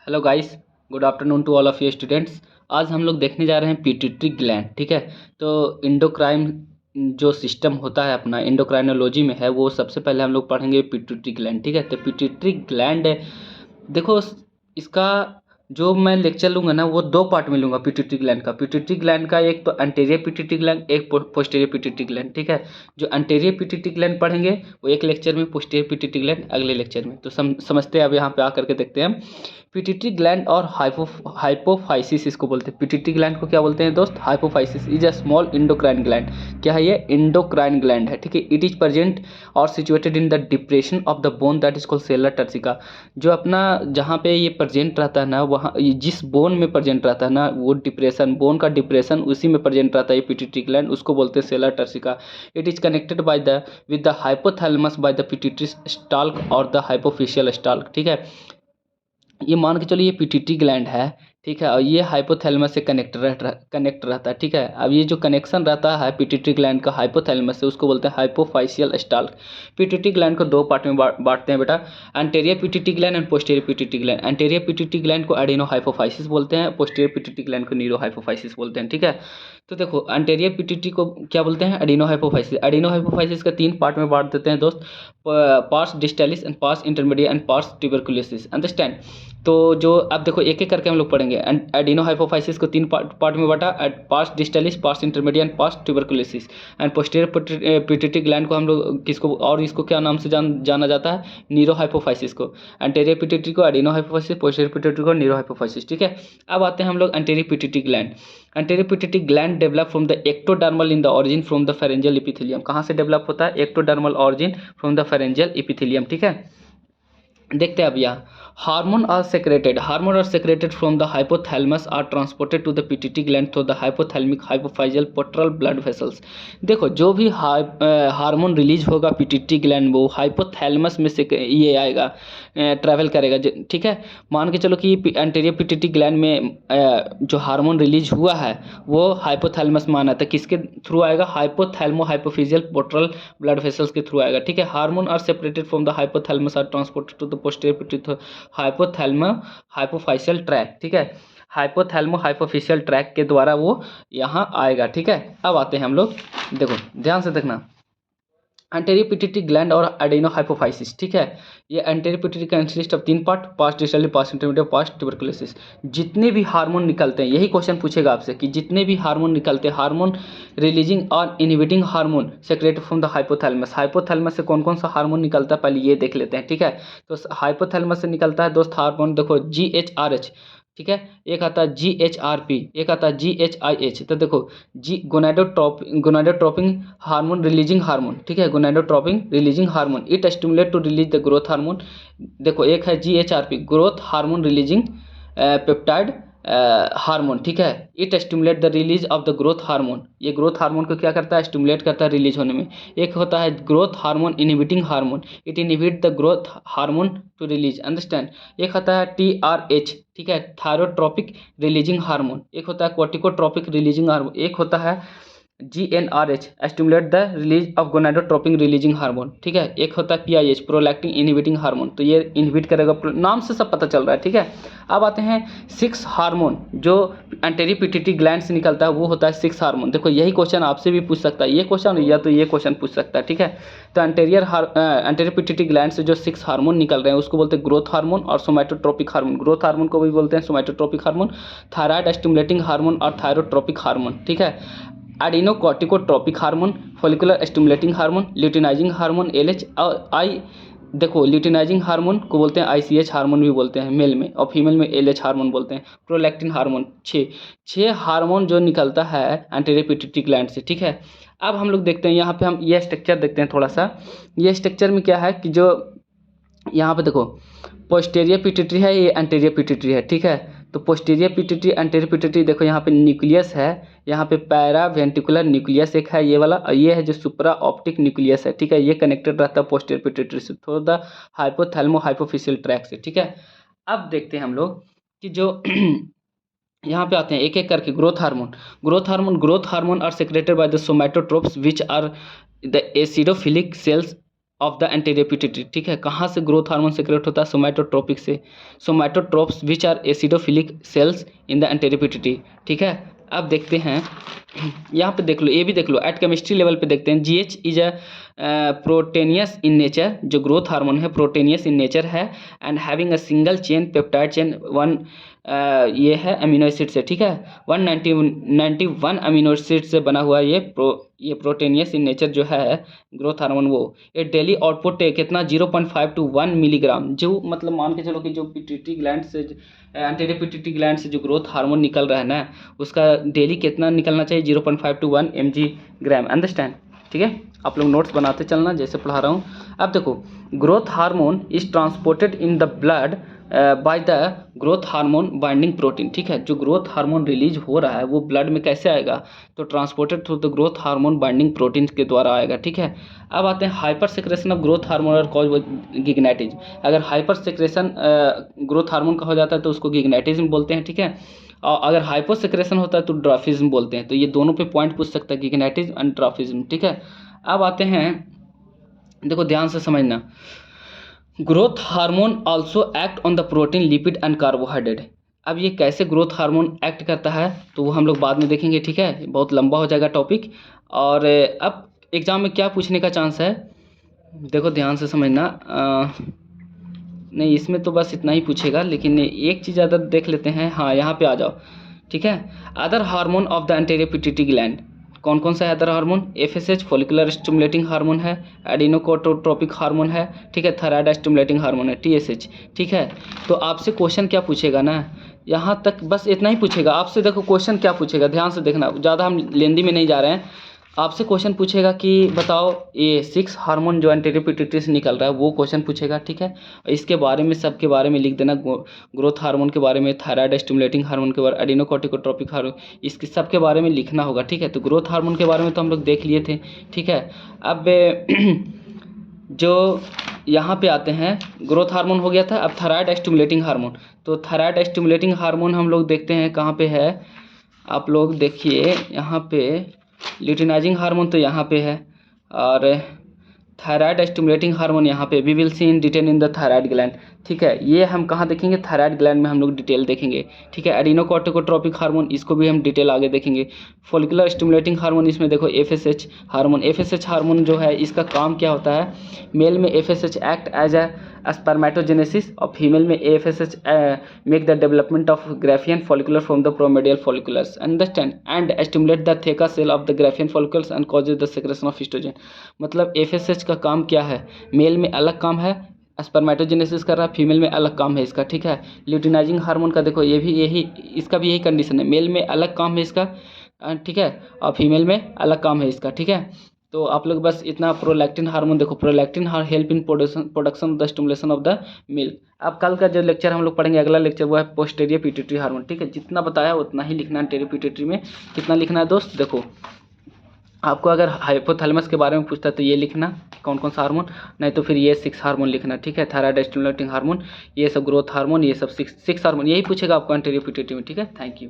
Hello guys, good afternoon to all of you students. आज हम लोग देखने जा रहे हैं पिट्यूटरी ग्लैंड। ठीक है, तो इंडोक्राइन जो सिस्टम होता है अपना इंडोक्राइनोलॉजी में है, वो सबसे पहले हम लोग पढ़ेंगे पिट्यूटरी ग्लैंड। ठीक है, तो पिट्यूटरी ग्लैंड देखो, इसका जो मैं लेक्चर लूँगा ना, वो दो पार्ट में लूँगा। पिट्यूटरी ग्लैंड का एक तो एंटीरियर पिट्यूटरी ग्लैंड, एक पोस्टीरियर पिट्यूटरी ग्लैंड। ठीक है, जो एंटीरियर पिट्यूटरी ग्लैंड पढ़ेंगे वो एक लेक्चर में, पोस्टीरियर पिट्यूटरी ग्लैंड अगले लेक्चर में। तो समझते हैं। अब यहाँ पे आकर के देखते हैं पिट्यूटरी ग्लैंड और हाइपोफाइसिस इसको बोलते हैं। पिट्यूटरी ग्लैंड को क्या बोलते हैं दोस्त? Hypophysis is a small endocrine gland. क्या है ये? इंडोक्राइन ग्लैंड है। ठीक है, इट इज प्रेजेंट और situated in the depression of the bone that is called seller turcica. जो अपना जहाँ पे ये प्रेजेंट रहता है ना, वहाँ जिस बोन में प्रेजेंट रहता है ना, वो डिप्रेशन, बोन का डिप्रेशन उसी में प्रेजेंट रहता है ये पिट्यूटरी ग्लैंड, उसको बोलते हैं seller turcica. It is connected by the with the hypothalamus by the pituitary stalk और द हाइपोफिशियल स्टाल्क। ठीक है, ये मान के चलो ये पिट्यूटरी ग्लैंड है। ठीक है, और ये हाइपोथैलेमस से कनेक्ट रहता है। ठीक है, अब ये जो कनेक्शन रहता है पिट्यूटरी ग्लैंड का हाइपोथैलेमस से, उसको बोलते हैं हाइपोफाइशियल स्टाल्क। पिट्यूटरी ग्लैंड को दो पार्ट में बांटते हैं बेटा, anterior pituitary gland and posterior pituitary gland. Anterior pituitary gland को एडिनो हाइपोफाइसिस बोलते हैं, पोस्टीरियर पिट्यूटरी ग्लैंड को नीरो हाइपोफाइसिस बोलते हैं। ठीक है, तो देखो एंटीरियर पिट्यूटरी को क्या बोलते हैं? Adeno hypophysis. एडिनो हाइपोफाइसिस का तीन पार्ट में बांट देते हैं दोस्त, pars distalis and pars intermediate and pars tuberculosis. Understand? तो जो अब देखो एक एक करके हम लोग पढ़ेंगे। एडिनो हाइपोफाइसिस को तीन पार्ट में बांटा, pars distalis, pars intermediate and pars tuberculosis. And posterior pituitary gland को हम लोग किसको, और इसको क्या नाम से जाना जाता है? नीरो हाइपोफाइसिस को। एंटीरियर पिट्यूटरी को एडिनो हाइपोफाइसिस, पोस्टीरियर पिट्यूटरी को नीरो हाइपोफाइसिस। ठीक है, अब आते हैं हम लोग anterior pituitary gland. Anterior pituitary gland develop from the ectodermal in the origin from the pharyngeal epithelium. कहाँ से डेवलप होता है? Ectodermal origin from the pharyngeal epithelium. ठीक है, देखते हैं अब यहाँ hormone are secreted from the hypothalamus are transported to the pituitary gland through the hypothalamic hypophysial portal blood vessels. देखो जो भी हार्मोन रिलीज होगा पिट्यूटरी ग्लैंड, वो हाइपोथैलेमस में से ये आएगा, ट्रैवल करेगा। ठीक है, मान के चलो कि एंटीरियर पिट्यूटरी ग्लैंड में जो हार्मोन रिलीज हुआ है वो हाइपोथैलेमस में आना था, किसके थ्रू आएगा? Hypothalamo hypophysial portal blood vessels के थ्रू आएगा। ठीक है, hormone are separated from the hypothalamus are transported to the posterior pituitary hypothalamo hypophysial tract. ठीक है, हाइपोथैलेमो हाइपोफिशियल ट्रैक के द्वारा वो यहाँ आएगा। ठीक है, अब आते हैं हम लोग, देखो ध्यान से देखना, एंटीरियर पिट्यूटरी ग्लैंड और एडिनो हाइपोफाइसिस। ठीक है, ये एंटीरियर पिट्यूटरी कंसिस्ट ऑफ तीन part, past distally, past intermediate, past tuberculosis. जितने भी हार्मोन निकलते हैं, यही क्वेश्चन पूछेगा आपसे कि जितने भी हार्मोन निकलते हैं, हार्मोन रिलीजिंग और inhibiting hormone secreted from the hypothalamus. Hypothalamus से कौन कौन सा हार्मोन निकलता है पहले ये देख लेते हैं। ठीक है, तो हाइपोथैलेमस से निकलता है दोस्त हार्मोन, देखो GHRH। ठीक है, एक आता है GHRP, एक आता है GHIH। तो देखो गोनाडोट्रोपिंग हार्मोन रिलीजिंग हार्मोन। ठीक है, gonadotropin releasing hormone, it stimulate to release the growth hormone. देखो एक है GHRP, growth hormone releasing peptide hormone. ठीक है, it stimulate the release of the growth hormone. ये ग्रोथ हार्मोन को क्या करता है? स्टिमुलेट करता है रिलीज होने में। एक होता है growth hormone inhibiting hormone, it inhibit the growth hormone to release. Understand? एक होता है TRH। ठीक है, थायरोट्रोपिक रिलीजिंग हार्मोन। एक होता है कोर्टिकोट्रोपिक रिलीजिंग हार्मोन। एक होता है GnRH, stimulate the release of gonadotropic releasing hormone. ठीक है, एक होता है PIH, प्रोलैक्टिन इनहिबिटिंग हार्मोन। तो ये इनहिबिट करेगा, नाम से सब पता चल रहा है। ठीक है, अब आते हैं 6 हार्मोन जो एंटीरियर पिट्यूटरी ग्लैंड से निकलता है, वो होता है 6 हार्मोन। देखो यही क्वेश्चन आपसे भी पूछ सकता है, ये क्वेश्चन या तो ये क्वेश्चन पूछ सकता है। ठीक है, तो एंटीरियर पिट्यूटरी ग्लैंड से जो 6 हार्मोन निकल रहे हैं उसको बोलते हैं ग्रोथ हार्मोन और सोमैटोट्रोपिक हार्मोन। ग्रोथ हार्मोन को भी बोलते हैं somatotropic hormone, thyroid stimulating hormone और थायरोट्रोपिक हार्मोन। ठीक है, adrenocorticotropic hormone, follicular stimulating hormone, luteinizing hormone LH और आई। देखो ल्यूटिनाइजिंग हार्मोन को बोलते हैं ICH हार्मोन भी बोलते हैं मेल में, और फीमेल में LH हार्मोन बोलते हैं। प्रोलैक्टिन हार्मोन, छः हार्मोन जो निकलता है एंटीरियर पिट्यूटरी ग्लैंड से। ठीक है, अब हम लोग देखते हैं यहाँ पे, हम ये स्ट्रक्चर देखते हैं थोड़ा सा। ये स्ट्रक्चर में क्या है कि जो यहाँ पे देखो पोस्टीरियर पिट्यूटरी है, ये एंटीरियर पिट्यूटरी है। ठीक है, तो पोस्टीरियर पिट्यूटरी एंटीरियर पिट्यूटरी, देखो यहाँ पे न्यूक्लियस है, यहाँ पे पैरा वेंट्रिकुलर न्यूक्लियस एक है ये वाला, और ये है जो सुप्रा ऑप्टिक न्यूक्लियस है। ठीक है, ये कनेक्टेड रहता है पोस्टीरियर पिट्यूटरी से थ्रू द हाइपोथैलेमो हाइपोफिशियल ट्रैक से। ठीक है, अब देखते हैं हम लोग कि जो यहाँ पे आते हैं एक एक करके। Growth hormone are secreted by the somatotrophs which are the acidophilic cells of the anterior pituitary, ठीक है। कहाँ से ग्रोथ हार्मोन सीक्रेट होता है? सोमैटोट्रोपिक से, somatotrophs which are acidophilic cells in the anterior pituitary, ठीक है। अब देखते हैं, यहाँ पे देख लो, ये भी देख लो, एट केमिस्ट्री लेवल पे देखते हैं। GH is a proteinaceous in nature, जो ग्रोथ हार्मोन है प्रोटेनियस इन नेचर है, and having a single chain peptide chain, one ये है अमीनो एसिड से, ठीक है। 191 अमीनो एसिड से बना हुआ ये प्रोटेनियस इन नेचर जो है ग्रोथ हार्मोन, वो ये डेली आउटपुट कितना 0.5 to 1 मिलीग्राम, जो मतलब मान के चलो कि जो पिट्यूटरी ग्लैंड से, एंटीरियर पिट्यूटरी ग्लैंड से जो ग्रोथ हार्मोन निकल रहा है ना, उसका डेली कितना निकलना चाहिए? 0.5 to 1 mg, अंडरस्टैंड, ठीक है। आप लोग नोट्स बनाते चलना जैसे पढ़ा रहा हूँ। अब देखो, growth hormone is transported in the blood by the growth hormone binding protein, ठीक है। जो ग्रोथ हार्मोन रिलीज हो रहा है वो ब्लड में कैसे आएगा? तो transported through the growth hormone binding protein के द्वारा आएगा, ठीक है। अब आते हैं hyper secretion of growth hormone और कॉज गिग्नेटिज्म। अगर हाइपर सेक्रेशन ग्रोथ हार्मोन का हो जाता है तो उसको गिग्नेटिज्म बोलते हैं, ठीक है। और अगर हाइपो सेक्रेशन होता है तो ड्राफिज्म बोलते हैं। तो ये दोनों पे पॉइंट पूछ सकता है, गिग्नेटिज्म एंड ड्राफिज्म, ठीक है। अब आते हैं, देखो ध्यान से समझना, growth hormone also act on the protein, lipid and carbohydrate. अब ये कैसे ग्रोथ हार्मोन एक्ट करता है तो वो हम लोग बाद में देखेंगे, ठीक है। बहुत लंबा हो जाएगा टॉपिक। और अब एग्जाम में क्या पूछने का चांस है, देखो ध्यान से समझना। नहीं, इसमें तो बस इतना ही पूछेगा, लेकिन एक चीज़ अदर देख लेते हैं। हाँ, यहाँ पे आ जाओ, ठीक है। Other hormone of the anterior pituitary gland, कौन कौन सा है other hormone? FSH follicular stimulating hormone है, एडिनोकोट्रोपिक हार्मोन है, ठीक है। थायराइड स्टिमुलेटिंग हार्मोन है, TSH, ठीक है। तो आपसे क्वेश्चन क्या पूछेगा ना, यहाँ तक बस इतना ही पूछेगा आपसे। देखो क्वेश्चन क्या पूछेगा, ध्यान से देखना, ज़्यादा हम लेंदी में नहीं जा रहे हैं। आपसे क्वेश्चन पूछेगा कि बताओ ये 6 हार्मोन जो एंटीरियर पिट्यूटरी से निकल रहा है, वो क्वेश्चन पूछेगा, ठीक है। इसके बारे में, सब के बारे में लिख देना, ग्रोथ हार्मोन के बारे में, थायराइड स्टिमुलेटिंग हार्मोन के बारे में, एडिनोकोर्टिकोट्रोपिक हार्मोन, इसके सब के बारे में लिखना होगा, ठीक है। तो ग्रोथ हार्मोन के बारे में तो हम लोग देख लिए थे, ठीक है। अब जो यहाँ पे आते हैं, ग्रोथ हार्मोन हो गया था, अब थायराइड स्टिमुलेटिंग हार्मोन। तो थायराइड स्टिमुलेटिंग हार्मोन हम लोग देखते हैं कहाँ पे है, आप लोग देखिए यहाँ पे, ल्यूटिनाइजिंग हार्मोन तो यहाँ पे है, और थायराइड स्टिमुलेटिंग हार्मोन यहाँ पे। We will see in detail in the thyroid gland, ठीक है। ये हम कहाँ देखेंगे? थायराइड ग्लैंड में हम लोग डिटेल देखेंगे, ठीक है। एडिनोकोर्टिकोट्रोपिक हार्मोन, इसको भी हम डिटेल आगे देखेंगे। फॉलिकुलर स्टिमुलेटिंग हार्मोन, इसमें देखो FSH हार्मोन। FSH हार्मोन जो है, इसका काम क्या होता है? मेल में FSH act as a spermatogenesis, और फीमेल में FSH make the development of Graafian follicular from the primordial follicles, understand, and stimulate the theca cell of the Graafian follicles and causes the secretion of estrogen. मतलब FSH का काम क्या है? Male में अलग काम है, स्पर्मेटोजेनेसिस कर रहा है, फीमेल में अलग काम है इसका, ठीक है। ल्यूटिनाइजिंग हार्मोन का देखो, ये भी यही, इसका भी यही कंडीशन है, मेल में अलग काम है इसका, ठीक है, और फीमेल में अलग काम है इसका, ठीक है। तो आप लोग बस इतना, प्रोलैक्टिन हार्मोन देखो, prolactin help in production of the stimulation of the milk. अब कल का जो लेक्चर हम लोग पढ़ेंगे, अगला लेक्चर, वो है पोस्टीरियर पिट्यूटरी हार्मोन, ठीक है। जितना बताया उतना ही लिखना है। एंटीरियर पिट्यूटरी में कितना लिखना है दोस्त? देखो, आपको अगर हाइपोथैलेमस के बारे में पूछता है तो ये लिखना, कौन कौन सा हार्मोन, नहीं तो फिर ये 6 हार्मोन लिखना, ठीक है। थायराइड स्टिमुलेटिंग हार्मोन, ये सब ग्रोथ हार्मोन, ये सब 6 हार्मोन, यही पूछेगा आपको एंटीरियर पिट्यूटरी में, ठीक है। Thank you.